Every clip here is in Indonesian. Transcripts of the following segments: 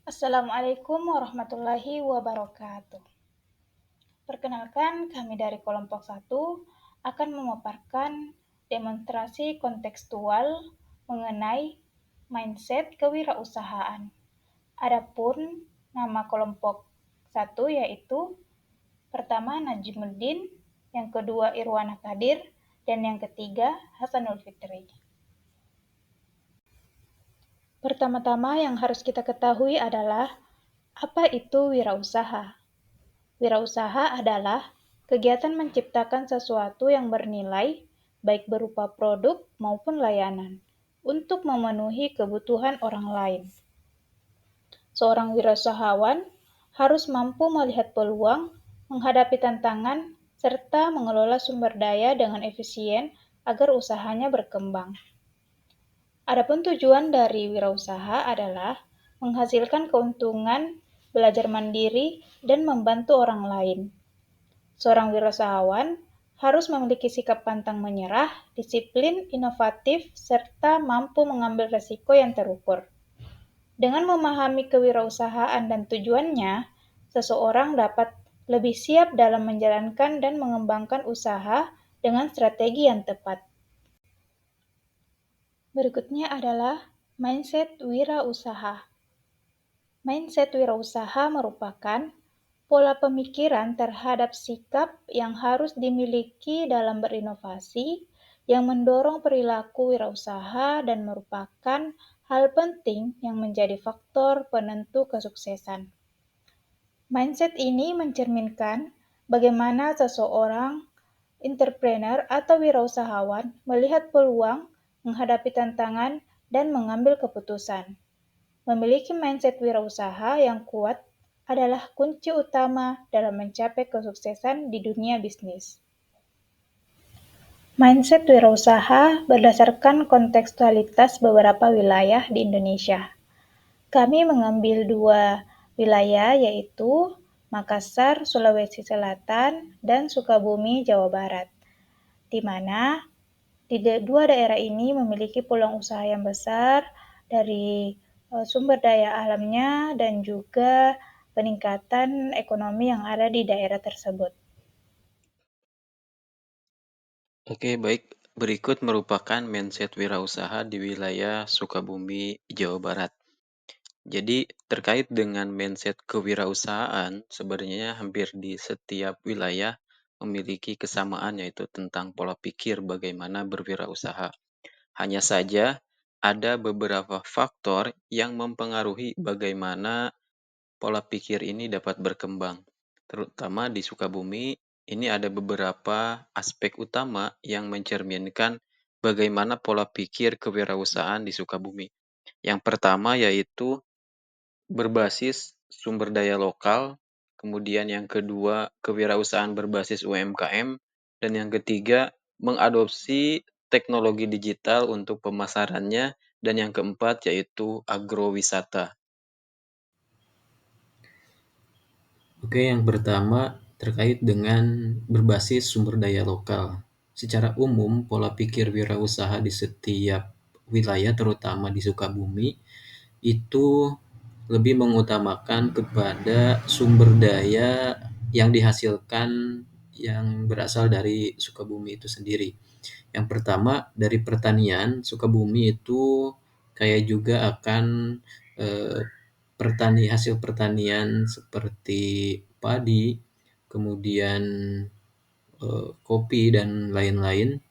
Assalamualaikum warahmatullahi wabarakatuh. Perkenalkan, kami dari kelompok 1 akan memaparkan demonstrasi kontekstual mengenai mindset kewirausahaan. Adapun nama kelompok 1 yaitu pertama Najimuddin, yang kedua Irwana Kadir, dan yang ketiga Hasanul Fitri. Pertama-tama yang harus kita ketahui adalah apa itu wirausaha. Wirausaha adalah kegiatan menciptakan sesuatu yang bernilai, baik berupa produk maupun layanan, untuk memenuhi kebutuhan orang lain. Seorang wirausahawan harus mampu melihat peluang, menghadapi tantangan, serta mengelola sumber daya dengan efisien agar usahanya berkembang. Adapun tujuan dari wirausaha adalah menghasilkan keuntungan, belajar mandiri, dan membantu orang lain. Seorang wirausahawan harus memiliki sikap pantang menyerah, disiplin, inovatif, serta mampu mengambil resiko yang terukur. Dengan memahami kewirausahaan dan tujuannya, seseorang dapat lebih siap dalam menjalankan dan mengembangkan usaha dengan strategi yang tepat. Berikutnya adalah mindset wirausaha. Mindset wirausaha merupakan pola pemikiran terhadap sikap yang harus dimiliki dalam berinovasi, yang mendorong perilaku wirausaha dan merupakan hal penting yang menjadi faktor penentu kesuksesan. Mindset ini mencerminkan bagaimana seseorang entrepreneur atau wirausahawan melihat peluang, menghadapi tantangan, dan mengambil keputusan. Memiliki mindset wirausaha yang kuat adalah kunci utama dalam mencapai kesuksesan di dunia bisnis. Mindset wirausaha berdasarkan kontekstualitas beberapa wilayah di Indonesia. Kami mengambil 2 wilayah, yaitu Makassar, Sulawesi Selatan, dan Sukabumi, Jawa Barat, di mana dua daerah ini memiliki peluang usaha yang besar dari sumber daya alamnya dan juga peningkatan ekonomi yang ada di daerah tersebut. Oke, baik. Berikut merupakan mindset wirausaha di wilayah Sukabumi, Jawa Barat. Jadi, terkait dengan mindset kewirausahaan, sebenarnya hampir di setiap wilayah memiliki kesamaan, yaitu tentang pola pikir bagaimana berwirausaha. Hanya saja, ada beberapa faktor yang mempengaruhi bagaimana pola pikir ini dapat berkembang. Terutama di Sukabumi, ini ada beberapa aspek utama yang mencerminkan bagaimana pola pikir kewirausahaan di Sukabumi. Yang pertama yaitu berbasis sumber daya lokal, kemudian yang kedua kewirausahaan berbasis UMKM, dan yang ketiga mengadopsi teknologi digital untuk pemasarannya, dan yang keempat yaitu agrowisata. Oke, yang pertama terkait dengan berbasis sumber daya lokal. Secara umum, pola pikir wirausaha di setiap wilayah, terutama di Sukabumi, itu lebih mengutamakan kepada sumber daya yang dihasilkan yang berasal dari Sukabumi itu sendiri. Yang pertama dari pertanian, Sukabumi itu kayak juga akan eh, hasil pertanian seperti padi, kemudian kopi dan lain-lain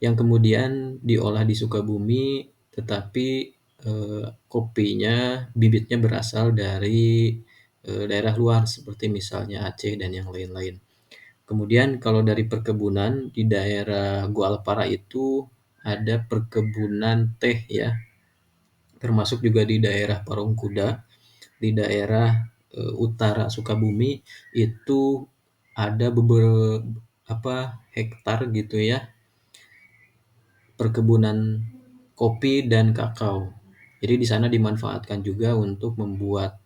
yang kemudian diolah di Sukabumi, tetapi kopinya bibitnya berasal dari daerah luar seperti misalnya Aceh dan yang lain-lain. Kemudian kalau dari perkebunan di daerah Gualpara itu ada perkebunan teh ya, termasuk juga di daerah Parungkuda, di daerah utara Sukabumi itu ada beberapa hektar gitu ya perkebunan kopi dan kakao. Jadi di sana dimanfaatkan juga untuk membuat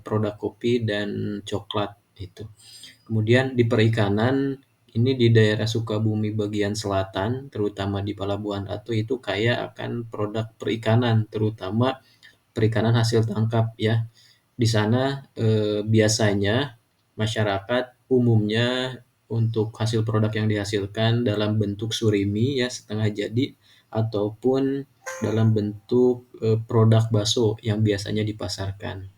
produk kopi dan coklat itu. Kemudian di perikanan ini di daerah Sukabumi bagian selatan, terutama di Palabuhan Ratu itu kaya akan produk perikanan, terutama perikanan hasil tangkap ya. Di sana biasanya masyarakat umumnya untuk hasil produk yang dihasilkan dalam bentuk surimi ya setengah jadi ataupun dalam bentuk produk bakso yang biasanya dipasarkan.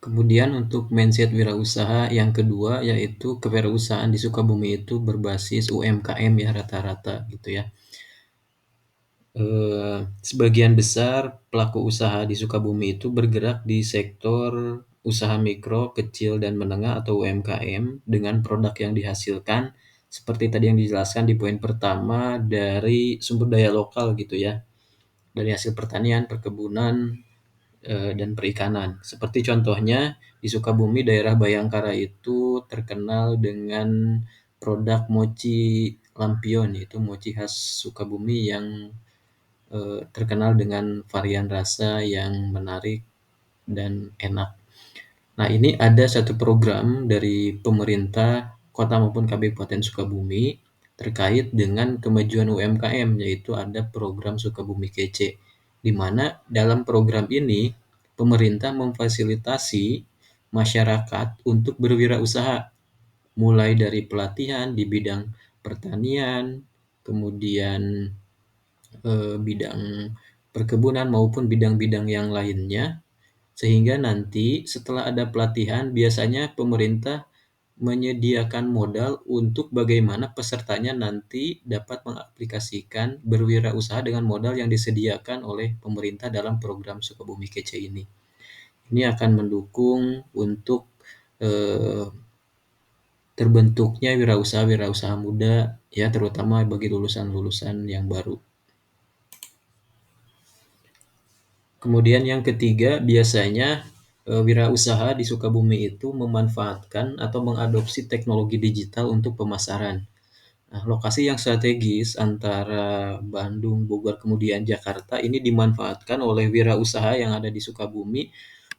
Kemudian untuk mindset wirausaha yang kedua yaitu kewirausahaan di Sukabumi itu berbasis UMKM ya rata-rata gitu ya. Sebagian besar pelaku usaha di Sukabumi itu bergerak di sektor usaha mikro, kecil, dan menengah atau UMKM dengan produk yang dihasilkan seperti tadi yang dijelaskan di poin pertama dari sumber daya lokal gitu ya, dari hasil pertanian, perkebunan, dan perikanan. Seperti contohnya di Sukabumi daerah Bayangkara itu terkenal dengan produk mochi lampion, yaitu mochi khas Sukabumi yang terkenal dengan varian rasa yang menarik dan enak. Nah, ini ada satu program dari pemerintah kota maupun Kabupaten Sukabumi terkait dengan kemajuan UMKM, yaitu ada program Sukabumi Kece, di mana dalam program ini pemerintah memfasilitasi masyarakat untuk berwirausaha, mulai dari pelatihan di bidang pertanian, kemudian bidang perkebunan maupun bidang-bidang yang lainnya, sehingga nanti setelah ada pelatihan biasanya pemerintah menyediakan modal untuk bagaimana pesertanya nanti dapat mengaplikasikan berwirausaha dengan modal yang disediakan oleh pemerintah dalam program Sukabumi Kece ini. Ini akan mendukung untuk eh, terbentuknya wirausaha-wirausaha muda ya, terutama bagi lulusan-lulusan yang baru. Kemudian yang ketiga, biasanya wirausaha di Sukabumi itu memanfaatkan atau mengadopsi teknologi digital untuk pemasaran. Nah, lokasi yang strategis antara Bandung, Bogor, kemudian Jakarta ini dimanfaatkan oleh wirausaha yang ada di Sukabumi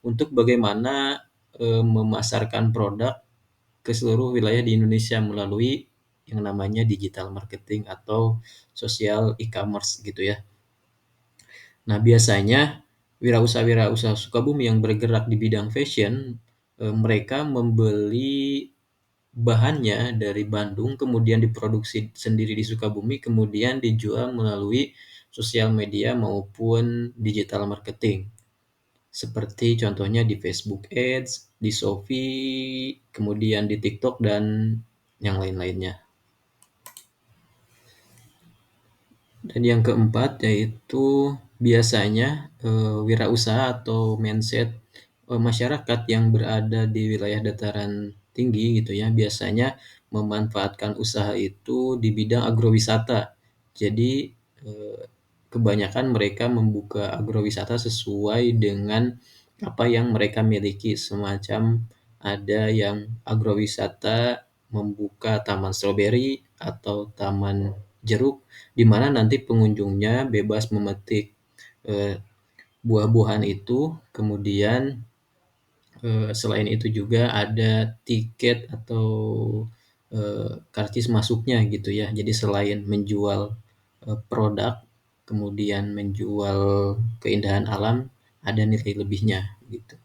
untuk bagaimana memasarkan produk ke seluruh wilayah di Indonesia melalui yang namanya digital marketing atau social e-commerce gitu ya. Nah, biasanya wirausaha-wirausaha Sukabumi yang bergerak di bidang fashion, mereka membeli bahannya dari Bandung, kemudian diproduksi sendiri di Sukabumi, kemudian dijual melalui sosial media maupun digital marketing. Seperti contohnya di Facebook Ads, di Shopee, kemudian di TikTok, dan yang lain-lainnya. Dan yang keempat yaitu biasanya wirausaha atau mindset masyarakat yang berada di wilayah dataran tinggi gitu ya, biasanya memanfaatkan usaha itu di bidang agrowisata. Jadi kebanyakan mereka membuka agrowisata sesuai dengan apa yang mereka miliki, semacam ada yang agrowisata membuka taman stroberi atau taman jeruk, di mana nanti pengunjungnya bebas memetik buah-buahan itu, kemudian selain itu juga ada tiket atau karcis masuknya gitu ya. Jadi selain menjual produk, kemudian menjual keindahan alam, ada nilai lebihnya gitu.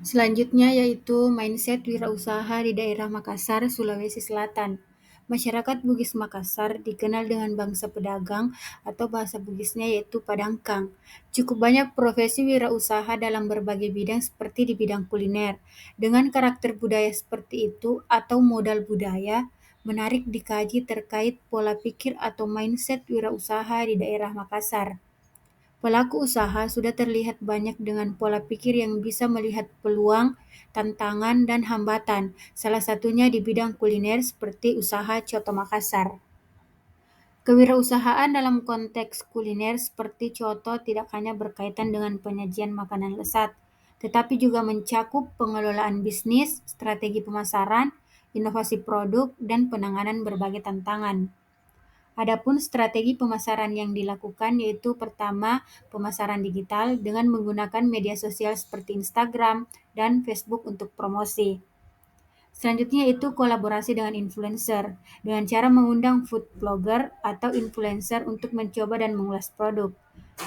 Selanjutnya yaitu mindset wirausaha di daerah Makassar, Sulawesi Selatan. Masyarakat Bugis Makassar dikenal dengan bangsa pedagang atau bahasa Bugisnya yaitu Padangkang. Cukup banyak profesi wirausaha dalam berbagai bidang seperti di bidang kuliner. Dengan karakter budaya seperti itu atau modal budaya, menarik dikaji terkait pola pikir atau mindset wirausaha di daerah Makassar. Pelaku usaha sudah terlihat banyak dengan pola pikir yang bisa melihat peluang, tantangan, dan hambatan, salah satunya di bidang kuliner seperti usaha Coto Makassar. Kewirausahaan dalam konteks kuliner seperti coto tidak hanya berkaitan dengan penyajian makanan lezat, tetapi juga mencakup pengelolaan bisnis, strategi pemasaran, inovasi produk, dan penanganan berbagai tantangan. Adapun strategi pemasaran yang dilakukan yaitu pertama, pemasaran digital dengan menggunakan media sosial seperti Instagram dan Facebook untuk promosi. Selanjutnya itu kolaborasi dengan influencer, dengan cara mengundang food blogger atau influencer untuk mencoba dan mengulas produk.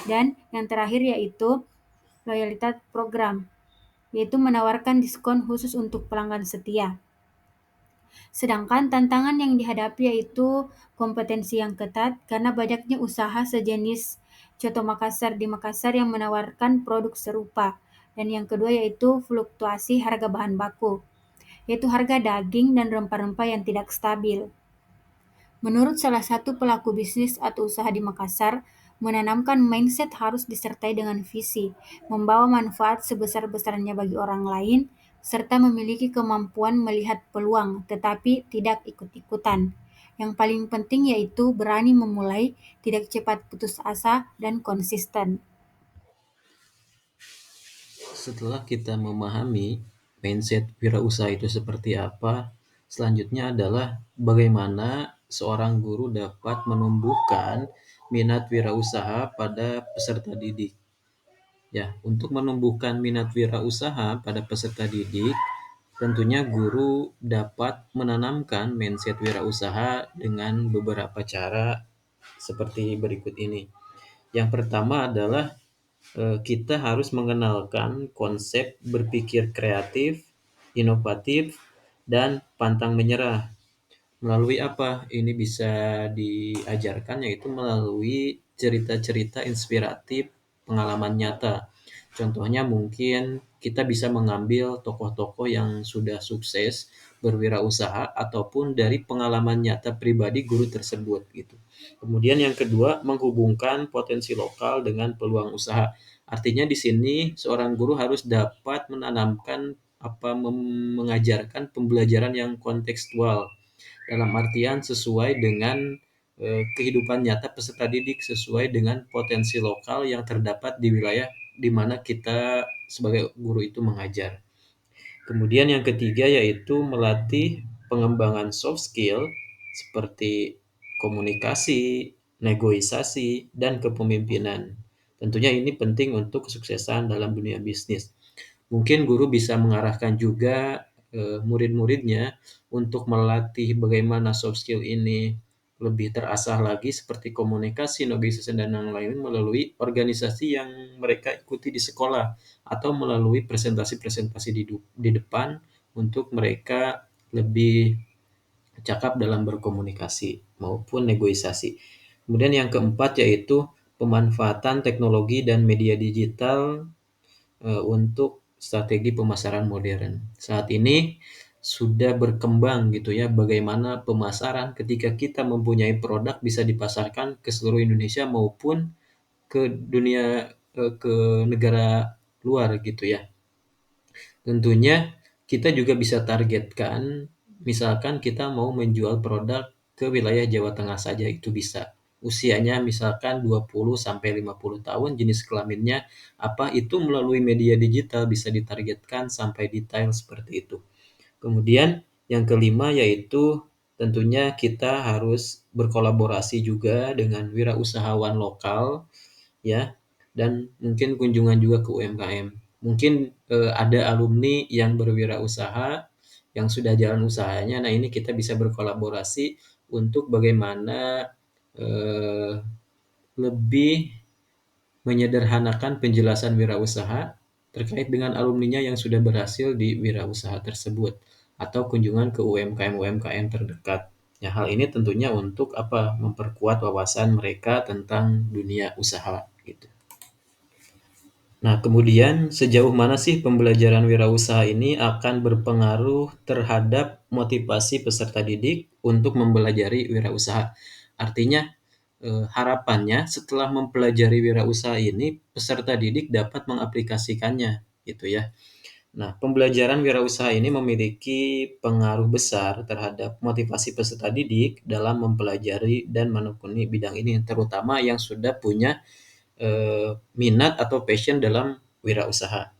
Dan yang terakhir yaitu loyalitas program, yaitu menawarkan diskon khusus untuk pelanggan setia. Sedangkan tantangan yang dihadapi yaitu kompetensi yang ketat karena banyaknya usaha sejenis Coto Makassar di Makassar yang menawarkan produk serupa. Dan yang kedua yaitu fluktuasi harga bahan baku, yaitu harga daging dan rempah-rempah yang tidak stabil. Menurut salah satu pelaku bisnis atau usaha di Makassar, menanamkan mindset harus disertai dengan visi, membawa manfaat sebesar-besarnya bagi orang lain, serta memiliki kemampuan melihat peluang, tetapi tidak ikut-ikutan. Yang paling penting yaitu berani memulai, tidak cepat putus asa, dan konsisten. Setelah kita memahami mindset wirausaha itu seperti apa, selanjutnya adalah bagaimana seorang guru dapat menumbuhkan minat wirausaha pada peserta didik. Ya, untuk menumbuhkan minat wirausaha pada peserta didik, tentunya guru dapat menanamkan mindset wirausaha dengan beberapa cara seperti berikut ini. Yang pertama adalah kita harus mengenalkan konsep berpikir kreatif, inovatif, dan pantang menyerah. Melalui apa? Ini bisa diajarkan yaitu melalui cerita-cerita inspiratif pengalaman nyata. Contohnya mungkin kita bisa mengambil tokoh-tokoh yang sudah sukses berwirausaha ataupun dari pengalaman nyata pribadi guru tersebut gitu. Kemudian yang kedua, menghubungkan potensi lokal dengan peluang usaha. Artinya di sini seorang guru harus dapat menanamkan mengajarkan pembelajaran yang kontekstual dalam artian sesuai dengan kehidupan nyata peserta didik, sesuai dengan potensi lokal yang terdapat di wilayah di mana kita sebagai guru itu mengajar. Kemudian yang ketiga yaitu melatih pengembangan soft skill seperti komunikasi, negosiasi, dan kepemimpinan. Tentunya ini penting untuk kesuksesan dalam dunia bisnis. Mungkin guru bisa mengarahkan juga murid-muridnya untuk melatih bagaimana soft skill ini lebih terasah lagi seperti komunikasi, negosiasi, dan yang lain melalui organisasi yang mereka ikuti di sekolah atau melalui presentasi-presentasi di depan untuk mereka lebih cakap dalam berkomunikasi maupun negosiasi. Kemudian yang keempat yaitu pemanfaatan teknologi dan media digital untuk strategi pemasaran modern. Saat ini sudah berkembang gitu ya, bagaimana pemasaran ketika kita mempunyai produk bisa dipasarkan ke seluruh Indonesia maupun ke dunia, ke negara luar gitu ya. Tentunya kita juga bisa targetkan, misalkan kita mau menjual produk ke wilayah Jawa Tengah saja itu bisa. Usianya misalkan 20 sampai 50 tahun, jenis kelaminnya apa, itu melalui media digital bisa ditargetkan sampai detail seperti itu. Kemudian yang kelima yaitu tentunya kita harus berkolaborasi juga dengan wirausahawan lokal ya, dan mungkin kunjungan juga ke UMKM. Mungkin ada alumni yang berwirausaha yang sudah jalan usahanya. Nah, ini kita bisa berkolaborasi untuk bagaimana lebih menyederhanakan penjelasan wirausaha terkait dengan alumninya yang sudah berhasil di wirausaha tersebut atau kunjungan ke UMKM-UMKM terdekat. Ya, hal ini tentunya untuk memperkuat wawasan mereka tentang dunia usaha gitu. Nah, kemudian sejauh mana sih pembelajaran wirausaha ini akan berpengaruh terhadap motivasi peserta didik untuk mempelajari wirausaha? Artinya, harapannya setelah mempelajari wirausaha ini, peserta didik dapat mengaplikasikannya, gitu ya. Nah, pembelajaran wirausaha ini memiliki pengaruh besar terhadap motivasi peserta didik dalam mempelajari dan menekuni bidang ini, terutama yang sudah punya minat atau passion dalam wirausaha.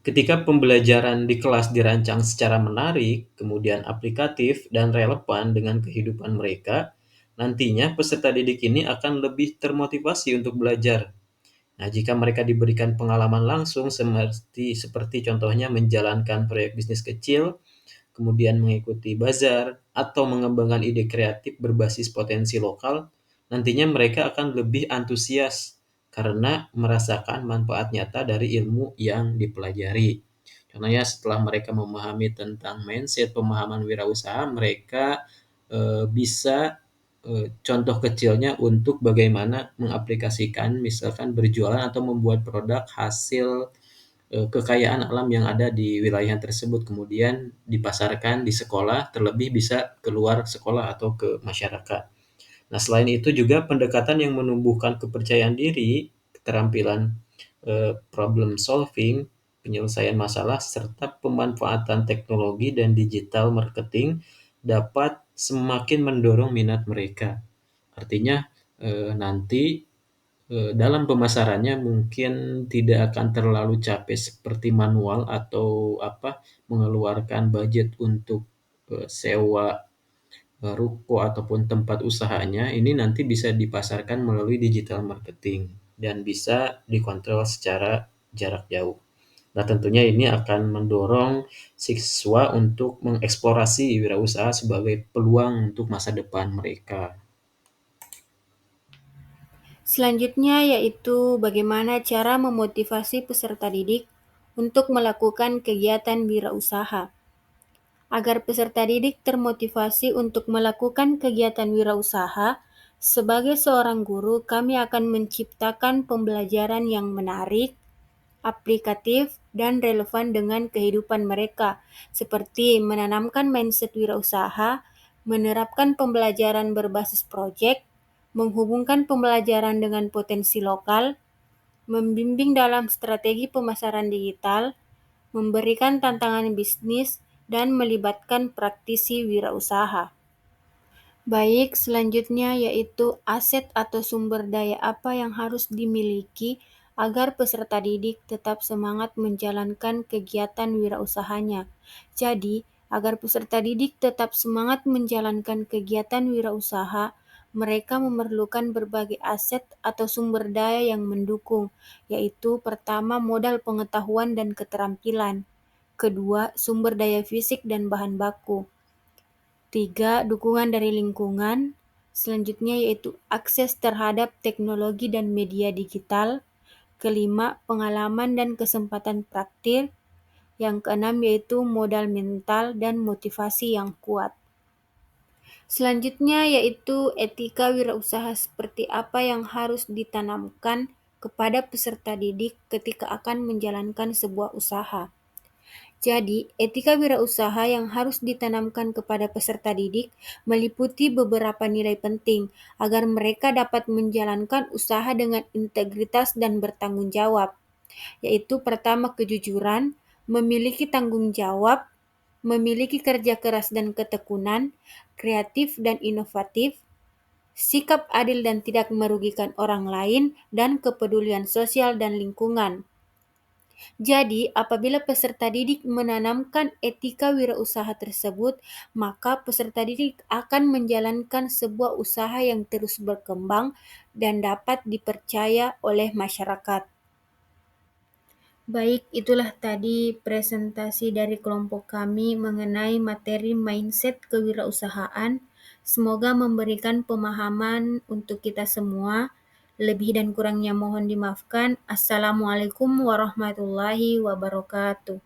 Ketika pembelajaran di kelas dirancang secara menarik, kemudian aplikatif dan relevan dengan kehidupan mereka, nantinya peserta didik ini akan lebih termotivasi untuk belajar. Nah, jika mereka diberikan pengalaman langsung seperti contohnya menjalankan proyek bisnis kecil, kemudian mengikuti bazar, atau mengembangkan ide kreatif berbasis potensi lokal, nantinya mereka akan lebih antusias karena merasakan manfaat nyata dari ilmu yang dipelajari. Contohnya setelah mereka memahami tentang mindset pemahaman wirausaha, mereka bisa contoh kecilnya untuk bagaimana mengaplikasikan misalkan berjualan atau membuat produk hasil kekayaan alam yang ada di wilayah tersebut, kemudian dipasarkan di sekolah, terlebih bisa keluar sekolah atau ke masyarakat. Nah, selain itu juga pendekatan yang menumbuhkan kepercayaan diri, keterampilan problem solving, penyelesaian masalah, serta pemanfaatan teknologi dan digital marketing dapat semakin mendorong minat mereka. Artinya nanti dalam pemasarannya mungkin tidak akan terlalu capek seperti manual atau mengeluarkan budget untuk sewa ruko ataupun tempat usahanya. Ini nanti bisa dipasarkan melalui digital marketing dan bisa dikontrol secara jarak jauh. Nah, tentunya ini akan mendorong siswa untuk mengeksplorasi wirausaha sebagai peluang untuk masa depan mereka. Selanjutnya yaitu bagaimana cara memotivasi peserta didik untuk melakukan kegiatan wirausaha. Agar peserta didik termotivasi untuk melakukan kegiatan wirausaha, sebagai seorang guru kami akan menciptakan pembelajaran yang menarik, aplikatif, dan relevan dengan kehidupan mereka, seperti menanamkan mindset wirausaha, menerapkan pembelajaran berbasis proyek, menghubungkan pembelajaran dengan potensi lokal, membimbing dalam strategi pemasaran digital, memberikan tantangan bisnis, dan melibatkan praktisi wirausaha. Baik, selanjutnya yaitu aset atau sumber daya apa yang harus dimiliki agar peserta didik tetap semangat menjalankan kegiatan wirausahanya. Jadi, agar peserta didik tetap semangat menjalankan kegiatan wirausaha, mereka memerlukan berbagai aset atau sumber daya yang mendukung, yaitu pertama modal pengetahuan dan keterampilan, kedua sumber daya fisik dan bahan baku, 3. Dukungan dari lingkungan. Selanjutnya yaitu akses terhadap teknologi dan media digital. Kelima, pengalaman dan kesempatan praktik. Yang keenam yaitu modal mental dan motivasi yang kuat. Selanjutnya yaitu etika wirausaha seperti apa yang harus ditanamkan kepada peserta didik ketika akan menjalankan sebuah usaha. Jadi, etika wirausaha yang harus ditanamkan kepada peserta didik meliputi beberapa nilai penting agar mereka dapat menjalankan usaha dengan integritas dan bertanggung jawab, yaitu pertama kejujuran, memiliki tanggung jawab, memiliki kerja keras dan ketekunan, kreatif dan inovatif, sikap adil dan tidak merugikan orang lain, dan kepedulian sosial dan lingkungan. Jadi, apabila peserta didik menanamkan etika wirausaha tersebut, maka peserta didik akan menjalankan sebuah usaha yang terus berkembang dan dapat dipercaya oleh masyarakat. Baik, itulah tadi presentasi dari kelompok kami mengenai materi mindset kewirausahaan. Semoga memberikan pemahaman untuk kita semua. Lebih dan kurangnya mohon dimaafkan. Assalamualaikum warahmatullahi wabarakatuh.